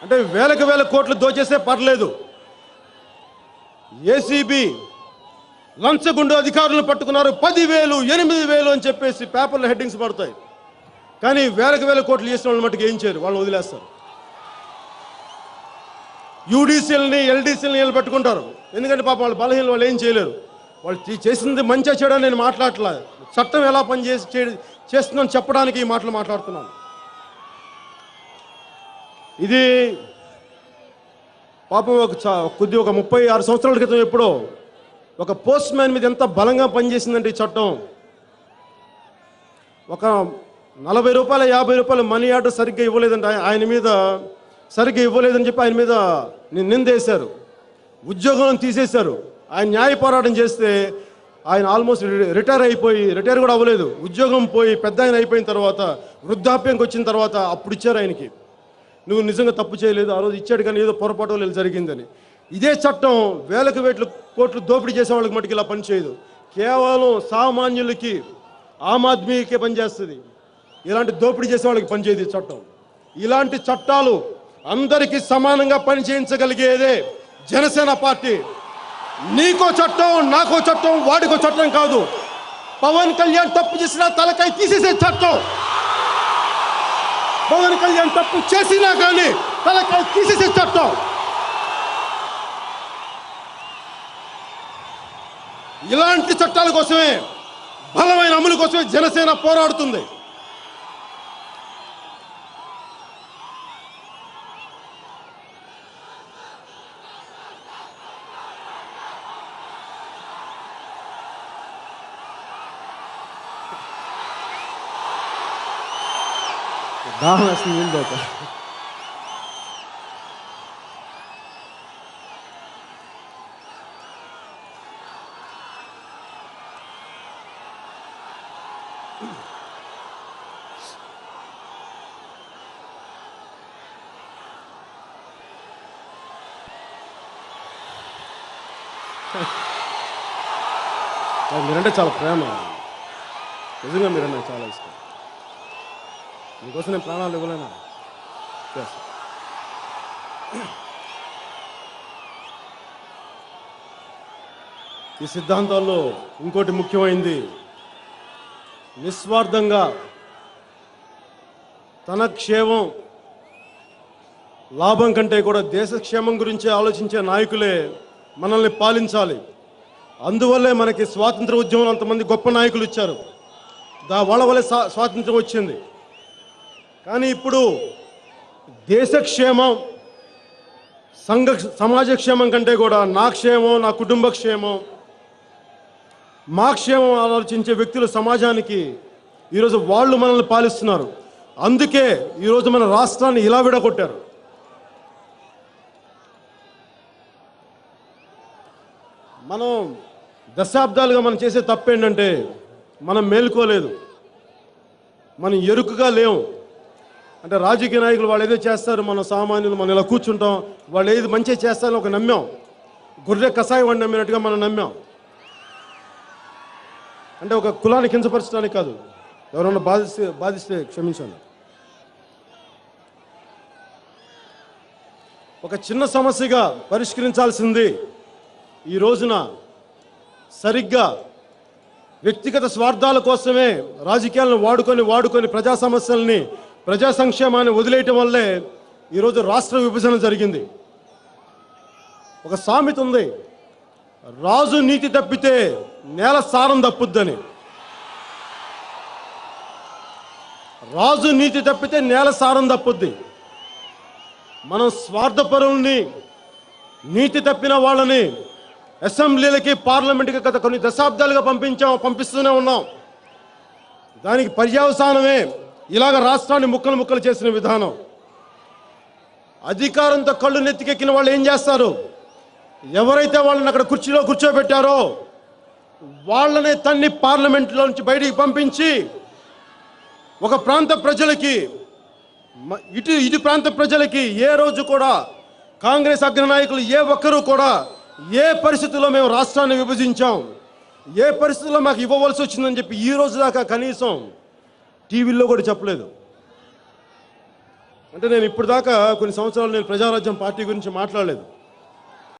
అంటే వేలకు వేల కోట్లు దోచేస్తే పర్లేదు, ఏసీబీ లంచగుండు అధికారులను పట్టుకున్నారు 10,000 8,000 అని చెప్పేసి పేపర్లో హెడ్డింగ్స్ పడతాయి. కానీ వేలకు వేల కోట్లు చేసిన వాళ్ళు మట్టుకు ఏం చేయరు, వాళ్ళని వదిలేస్తారు. యూడీసీలని ఎల్డీసీలని వీళ్ళు పెట్టుకుంటారు. ఎందుకంటే పాపం వాళ్ళు బలహీన, వాళ్ళు ఏం చేయలేరు. వాళ్ళు చేసింది మంచిగా చేయడం నేను మాట్లాడట్లా, చట్టం ఎలా చేస్తుందని చెప్పడానికి ఈ మాటలు మాట్లాడుతున్నాను. ఇది పాపం ఒక 36 సంవత్సరాల క్రితం ఎప్పుడో ఒక పోస్ట్ మ్యాన్ మీద ఎంత బలంగా పనిచేసిందంటే ఈ చట్టం. ఒక 40 రూపాయలు 50 రూపాయలు మనీ ఆర్డర్ సరిగ్గా ఇవ్వలేదంటే ఆయన మీద సరిగ్గా ఇవ్వలేదని చెప్పి ఆయన మీద నిందేశారు, ఉద్యోగం తీసేశారు. ఆయన న్యాయ పోరాటం చేస్తే ఆయన ఆల్మోస్ట్ రిటైర్ కూడా అవ్వలేదు, ఉద్యోగం పోయి పెద్ద ఆయన అయిపోయిన తర్వాత వృద్ధాప్యంకి వచ్చిన తర్వాత అప్పుడు ఇచ్చారు ఆయనకి, నువ్వు నిజంగా తప్పు చేయలేదు, ఆ రోజు ఇచ్చాడు కానీ ఏదో పొరపాటు లేదు జరిగిందని. ఇదే చట్టం వేలకు వేల కోట్లు దోపిడీ చేసే వాళ్ళకి మటుకు ఇలా పనిచేయదు, కేవలం సామాన్యులకి ఆమ్ ఆద్మీకే పనిచేస్తుంది, ఇలాంటి దోపిడీ చేసే వాళ్ళకి పనిచేయదు ఈ చట్టం. ఇలాంటి చట్టాలు అందరికీ సమానంగా పనిచేయించగలిగేదే జనసేన పార్టీ. నీకో చట్టం, నాకో చట్టం, వాడికో చట్టం కాదు. పవన్ కళ్యాణ్ తప్పు చేసినా తలకాయ తీసేసే చట్టం, పవన్ కళ్యాణ్ తప్పు చేసినా కానీ తలకాయ తీసేసే చట్టం. ఇలాంటి చట్టాల కోసమే, బలమైన అమలు కోసమే జనసేన పోరాడుతుంది. దాహం వేస్తుంది, నీళ్ళు తాగుతా. మీరంటే చాలా ప్రేమ, నిజంగా మీరంటే చాలా ఇష్టం. మీకోసం నేను ప్రాణాలు ఇవ్వలేనా? ఈ సిద్ధాంతాల్లో ఇంకోటి ముఖ్యమైనది, నిస్వార్థంగా తన క్షేమం లాభం కంటే కూడా దేశ క్షేమం గురించి ఆలోచించే నాయకులే మనల్ని పాలించాలి. అందువల్లే మనకి స్వాతంత్ర ఉద్యమంలో అంతమంది గొప్ప నాయకులు ఇచ్చారు, వాళ్ళ వల్లే స్వాతంత్రం వచ్చింది. కానీ ఇప్పుడు దేశక్షేమం, సమాజ క్షేమం కంటే కూడా నా క్షేమం, నా కుటుంబ క్షేమం, మా క్షేమం ఆలోచించే వ్యక్తులు సమాజానికి ఈరోజు వాళ్ళు మనల్ని పాలిస్తున్నారు. అందుకే ఈరోజు మన రాష్ట్రాన్ని ఇలా విడగొట్టారు. మనం దశాబ్దాలుగా మనం చేసే తప్పేంటంటే మనం మేలుకోలేదు, మనం ఎరుకుగా లేవు. అంటే రాజకీయ నాయకులు వాళ్ళు ఏదో చేస్తారు, మన సామాన్యులు మనం ఇలా కూర్చుంటాం, వాళ్ళు ఏది మంచిగా చేస్తారని ఒక నమ్మాం, గొర్రె కషాయం వాడిని నమ్మినట్టుగా మనం నమ్మాం. అంటే ఒక కులాన్ని కించపరచడానికి కాదు, ఎవరన్నా బాధిస్తే క్షమించండి. ఒక చిన్న సమస్యగా పరిష్కరించాల్సింది ఈ రోజున సరిగ్గా వ్యక్తిగత స్వార్థాల కోసమే రాజకీయాలను వాడుకొని ప్రజా సమస్యల్ని, ప్రజా సంక్షేమాన్ని వదిలేయటం వల్లే ఈరోజు రాష్ట్ర విభజన జరిగింది. ఒక సామెత ఉంది, రాజు నీతి తప్పితే నేల సారం తప్పుద్దని. రాజు నీతి తప్పితే నేల సారం తప్పుద్ది. మనం స్వార్థపరుల్ని, నీతి తప్పిన వాళ్ళని అసెంబ్లీలకి, పార్లమెంట్కి గత కొన్ని దశాబ్దాలుగా పంపిస్తూనే ఉన్నాం. దానికి పర్యవసానమే ఇలాగ రాష్ట్రాన్ని ముక్కలు చేసిన విధానం. అధికారంతో కళ్ళు నెత్తికెక్కిన వాళ్ళు ఏం చేస్తారు, ఎవరైతే వాళ్ళని అక్కడ కుర్చీలో కూర్చోబెట్టారో వాళ్ళనే తన్ని పార్లమెంట్లో నుంచి బయటికి పంపించి ఒక ప్రాంత ప్రజలకి, ఇటు ప్రాంత ప్రజలకి ఏ రోజు కూడా కాంగ్రెస్ అగ్రనాయకులు ఏ ఒక్కరూ కూడా ఏ పరిస్థితుల్లో మేము రాష్ట్రాన్ని విభజించాం, ఏ పరిస్థితుల్లో మాకు ఇవ్వవలసి వచ్చిందని చెప్పి ఈ రోజు దాకా కనీసం టీవీల్లో కూడా చెప్పలేదు. అంటే నేను ఇప్పుడు దాకా కొన్ని సంవత్సరాలు నేను ప్రజారాజ్యం పార్టీ గురించి మాట్లాడలేదు.